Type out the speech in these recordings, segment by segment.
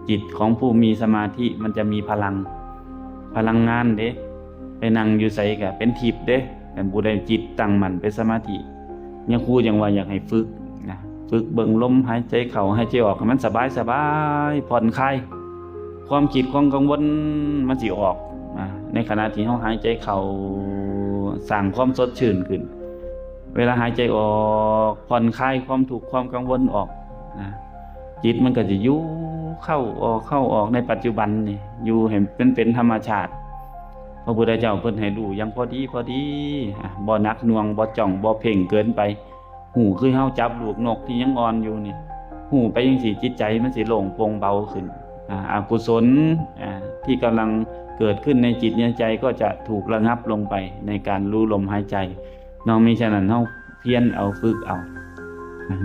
จิตของผู้มีสมาธิมันจะมีพลังงานเด้ไปนั่งอยู่ไสก็เป็นทิพย์เด้แต่ผู้ใดจิตตั้งมั่นเป็นสมาธิเนี่ยครูจังว่าอยากให้ฝึกนะฝึกเบิ่งลมหายใจเข้าหายใจออกให้มันสบายผ่อนคลายความคิดความกังวลมันสิออกในขณะที่เฮาหายใจเข้าสร้างความสดชื่นขึ้นเวลาหายใจออกผ่อนคลายความทุกข์ความกังวลออกนะจิตมันก็จะอยู่เข้าออกในปัจจุบันนี่อยู่ให้เป็นธรรมชาติพระพุทธเจ้าเพิ่นให้รู้อย่างพอดีบ่หนักหน่วงบ่จ้องบ่เพ่งเกินไปหูคือเฮาจับลูกนกที่ยังอ่อนอยู่นี่หูไปจังซี่จิตใจมันสิโล่งโปร่งเบาขึ้นอกุศลที่กำลังเกิดขึ้นในจิตในใจก็จะถูกระงับลงไปในการรู้ลมหายใจน้องมิฉะนั้นเฮาเพียรเอาฝึกเอา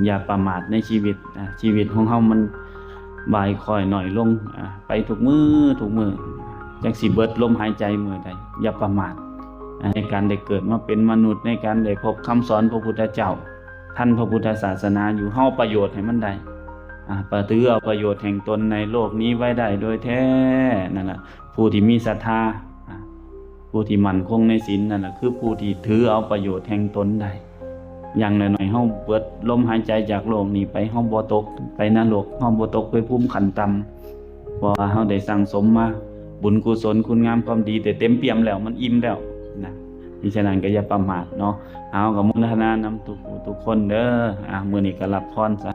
อย่าประมาทในชีวิตของเฮามันบ่ายค่อยหน่อยลงไปทุกมื้อจังสิเบิดลมหายใจมื้อใดอย่าประมาทในการได้เกิดมาเป็นมนุษย์ในการได้พบคำสอนพระพุทธเจ้าท่านพระพุทธศาสนาอยู่เฮาประโยชน์ให้มันได้ถือเอาประโยชน์แห่งตนในโลกนี้ไว้ได้โดยแท้นั่นแหละผู้ที่มีศรัทธาผู้ที่มั่นคงในศีลนั่นแหละคือผู้ที่ถือเอาประโยชน์แห่งตนได้อย่างน้อยๆเฮาเบิดลมหายใจจากโลกนี้ไปเฮาบ่ตกไปนรกเฮาบ่ตกไปภูมิขันธ์ต่ำเพราะว่าเฮาได้สั่งสมมาบุญกุศลคุณงามความดีแต่เต็มเปี่ยมแล้วมันอิ่มแล้วนะมิฉะนั้นก็อย่าประมาทเนาะเอาก็มุทนานำทุกคนเด้อมื้อนี้ก็รับพรซะ